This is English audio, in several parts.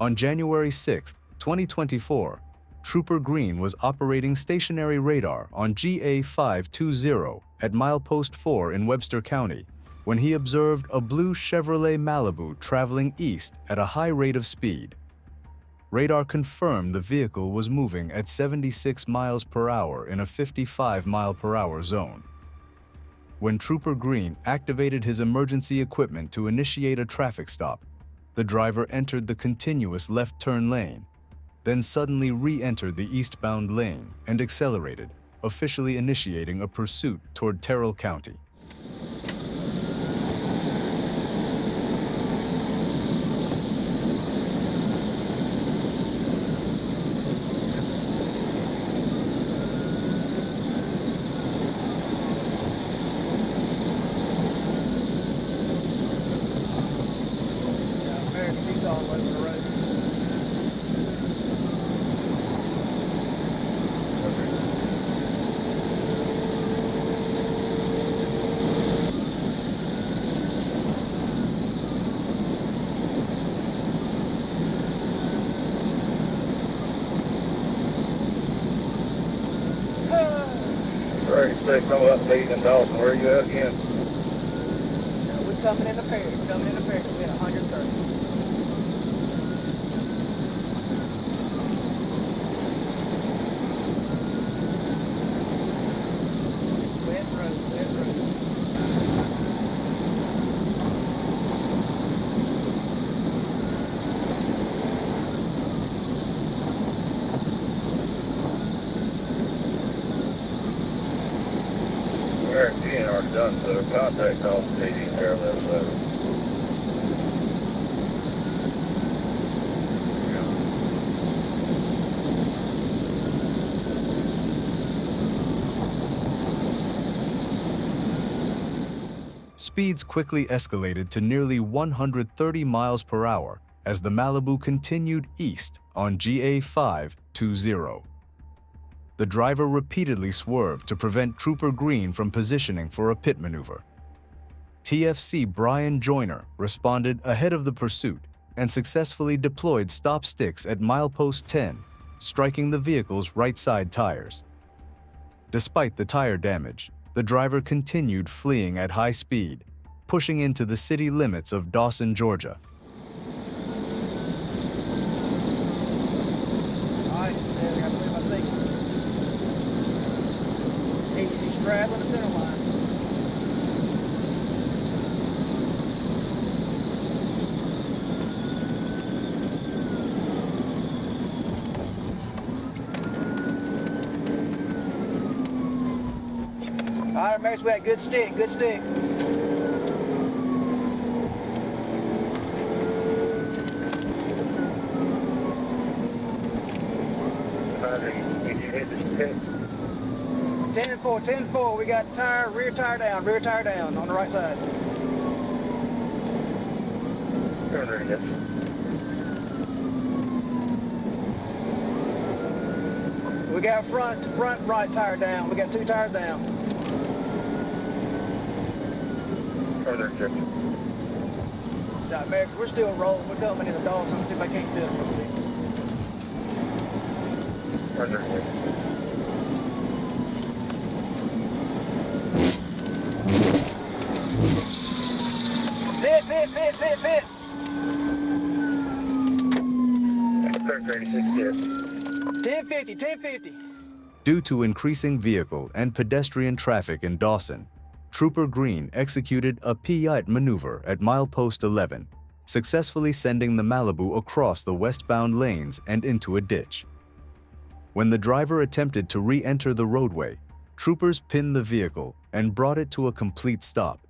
On January 6, 2024, Trooper Green was operating stationary radar on GA 520 at milepost 4 in Webster County when he observed a blue Chevrolet Malibu traveling east at a high rate of speed. Radar confirmed the vehicle was moving at 76 miles per hour in a 55 mile per hour zone. When Trooper Green activated his emergency equipment to initiate a traffic stop, the driver entered the continuous left turn lane, then suddenly re-entered the eastbound lane and accelerated, officially initiating a pursuit toward Terrell County. She's all over the road. Expect no update in Dawson. Where are you at again? We're coming in the Perry. We're coming in the Perry. We're at 130. We're at DNR done, so contact off PD parallel 7. Speeds quickly escalated to nearly 130 miles per hour as the Malibu continued east on GA 520. The driver repeatedly swerved to prevent Trooper Green from positioning for a pit maneuver. TFC Brian Joyner responded ahead of the pursuit and successfully deployed stop sticks at milepost 10, striking the vehicle's right side tires. Despite the tire damage, the driver continued fleeing at high speed, pushing into the city limits of Dawson, Georgia. He's straddling the center line. All right, Max, we got good stick, good stick. Did you hit this pit? 10-4, 10-4. We got tire, rear tire down on the right side. There it is. We got front right tire down. We got 2 tires down. Further check. Now, America, we're still rolling. We're coming into Dawson. See if I can't do it real quick. Further check. Pit. 1050. Due to increasing vehicle and pedestrian traffic in Dawson, Trooper Green executed a Piat maneuver at milepost 11, successfully sending the Malibu across the westbound lanes and into a ditch. When the driver attempted to re-enter the roadway, troopers pinned the vehicle and brought it to a complete stop.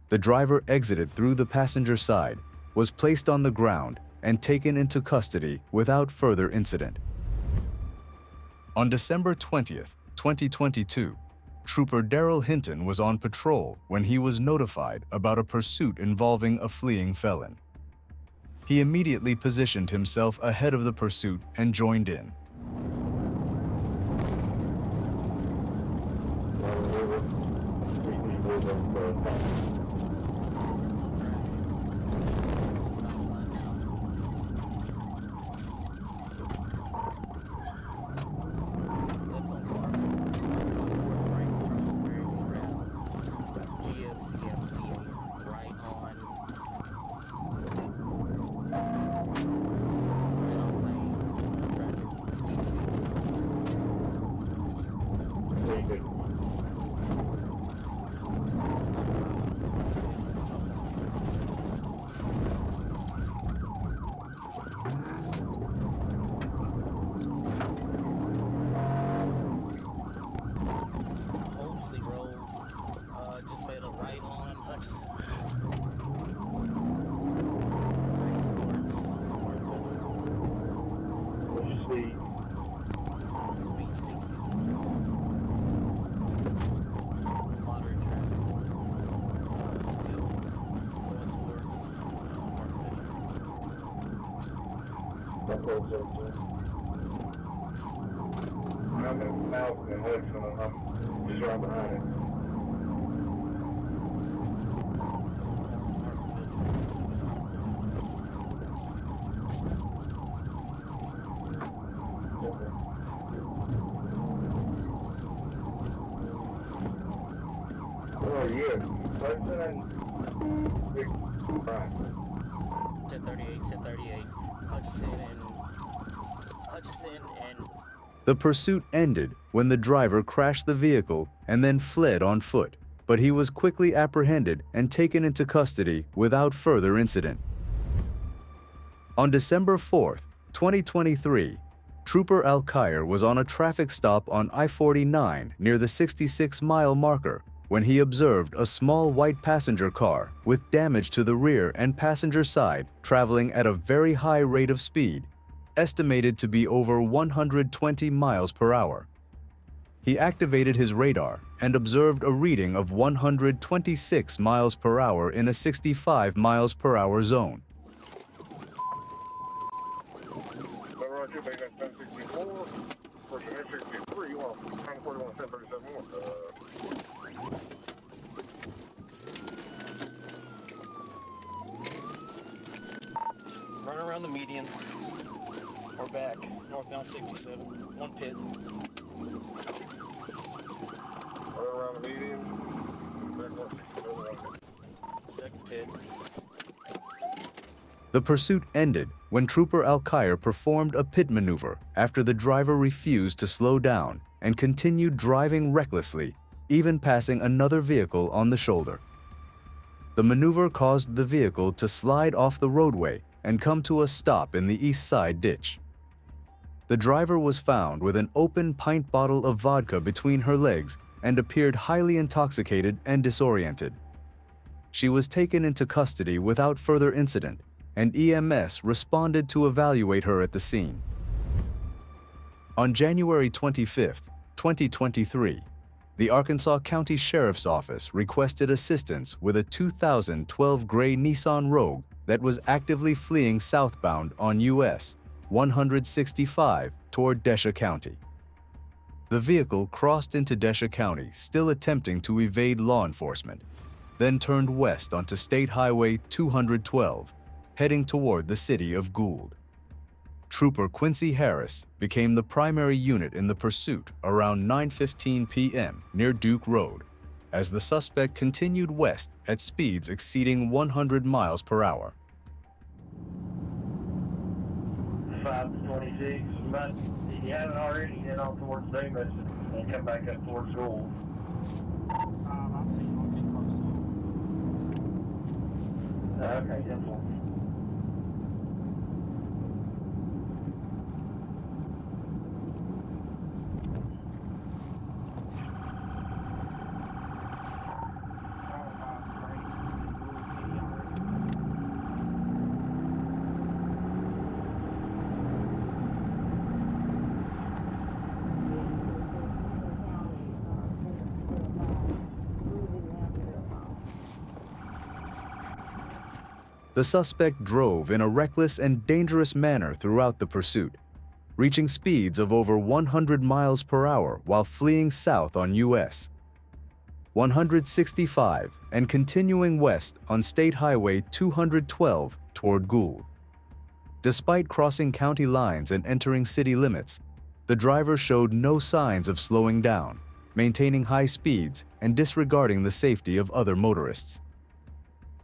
The driver exited through the passenger side, was placed on the ground, and taken into custody without further incident. On December 20th, 2022, Trooper Daryl Hinton was on patrol when he was notified about a pursuit involving a fleeing felon. He immediately positioned himself ahead of the pursuit and joined in. I'm in Malcolm and Lexington. I'm just right behind it. Oh, yeah. Lexington and Big Brian. 1038, 1038. Hutchison and The pursuit ended when the driver crashed the vehicle and then fled on foot, but he was quickly apprehended and taken into custody without further incident. On December 4, 2023, Trooper Al-Khair was on a traffic stop on I-49 near the 66-mile marker when he observed a small white passenger car with damage to the rear and passenger side traveling at a very high rate of speed, estimated to be over 120 miles per hour. He activated his radar and observed a reading of 126 miles per hour in a 65 miles per hour zone. Roger, they got 1064. Person 63, you want 1041, 1037 more. run around the median or back, northbound 67, one pit. Right around the median. Back north 67. Second pit. The pursuit ended when Trooper Al-Khair performed a pit maneuver after the driver refused to slow down and continued driving recklessly, even passing another vehicle on the shoulder. The maneuver caused the vehicle to slide off the roadway and come to a stop in the east side ditch. The driver was found with an open pint bottle of vodka between her legs and appeared highly intoxicated and disoriented. She was taken into custody without further incident, and EMS responded to evaluate her at the scene. On January 25, 2023, the Arkansas County Sheriff's Office requested assistance with a 2012 gray Nissan Rogue that was actively fleeing southbound on US 165 toward Desha County. The vehicle crossed into Desha County, still attempting to evade law enforcement, then turned west onto State Highway 212, heading toward the city of Gould. Trooper Quincy Harris became the primary unit in the pursuit around 9:15 p.m. near Duke Road, as the suspect continued west at speeds exceeding 100 miles per hour. 526, but he hadn't already head on towards Davis and come back up towards Gould. I see you. I'm getting close to him. Okay, 10-4. The suspect drove in a reckless and dangerous manner throughout the pursuit, reaching speeds of over 100 miles per hour while fleeing south on US 165 and continuing west on State Highway 212 toward Gould. Despite crossing county lines and entering city limits, the driver showed no signs of slowing down, maintaining high speeds and disregarding the safety of other motorists.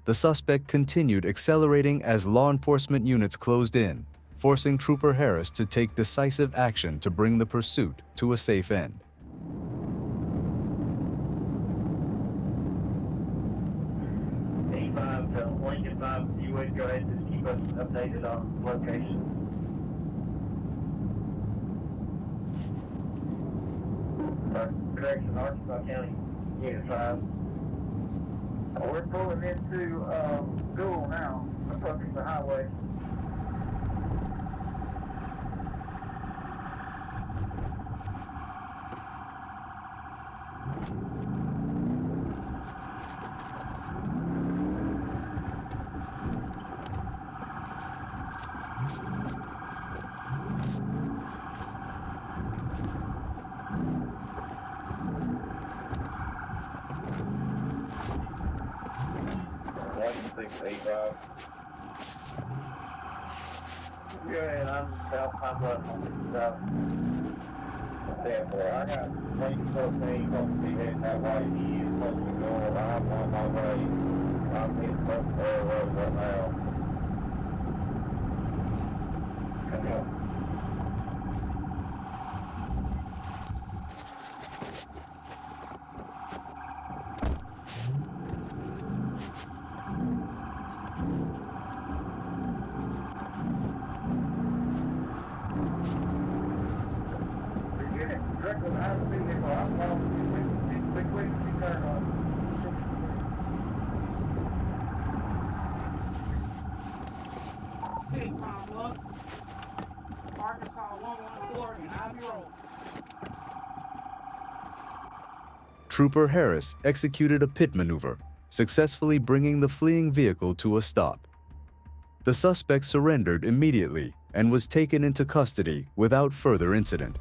The suspect continued accelerating as law enforcement units closed in, forcing Trooper Harris to take decisive action to bring the pursuit to a safe end. A5 to Lincoln 5, you would go ahead and just keep us updated on location. Direction Arkansas County, Unit 5. We're pulling into Gould now, approaching the highway. 1685. Yeah, and I'm south Pine Bluff on the south. I got lane 14 supposed to be heading that way. He is supposed to be going. I'm on my way. I'm hitting both railroads right now. Come on. Directly behind the vehicle, I'm following quickly, turn on. Big Pine Bluff, Arkansas 114 and Ivy Road. Trooper Harris executed a pit maneuver, successfully bringing the fleeing vehicle to a stop. The suspect surrendered immediately and was taken into custody without further incident.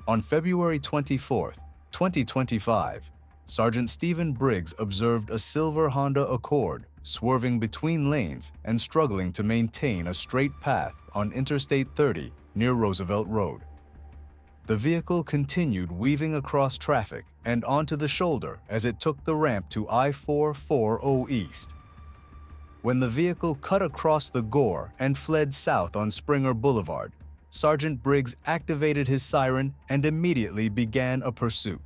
On February 24, 2025, Sergeant Stephen Briggs observed a silver Honda Accord swerving between lanes and struggling to maintain a straight path on Interstate 30 near Roosevelt Road. The vehicle continued weaving across traffic and onto the shoulder as it took the ramp to I-440 East. When the vehicle cut across the Gore and fled south on Springer Boulevard, Sergeant Briggs activated his siren and immediately began a pursuit,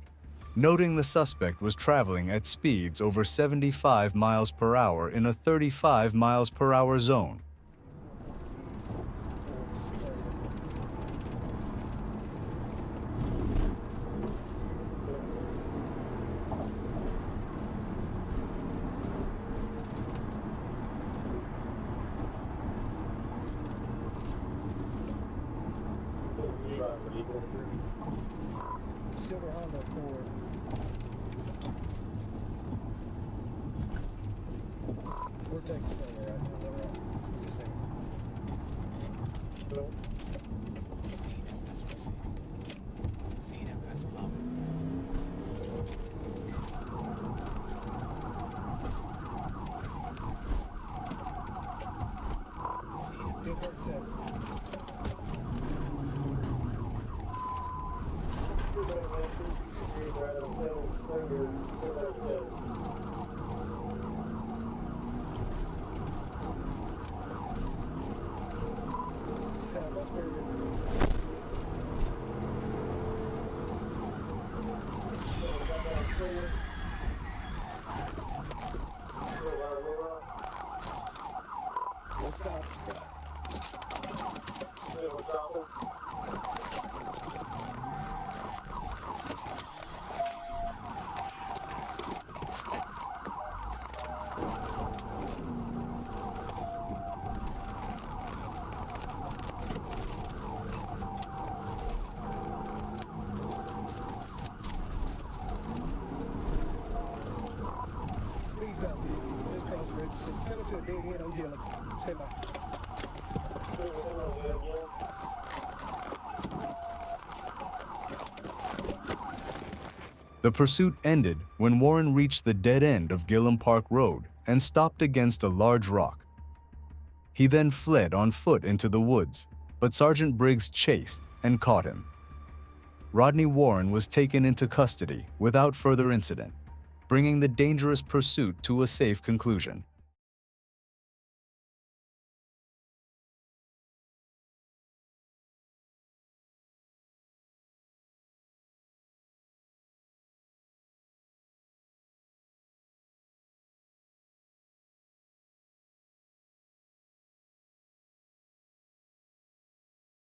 noting the suspect was traveling at speeds over 75 miles per hour in a 35 miles per hour zone. Silver Honda Accord. We're taking Springer right now, is that right? What you saying? Well, That's what I see. See them, that's what I was see them. just like it says. Sound that's very good. We'll stop. Please don't. Just cross the bridge. Just pedal to a dead end on yellow. Stay by. The pursuit ended when Warren reached the dead end of Gillum Park Road and stopped against a large rock. He then fled on foot into the woods, but Sergeant Briggs chased and caught him. Rodney Warren was taken into custody without further incident, bringing the dangerous pursuit to a safe conclusion.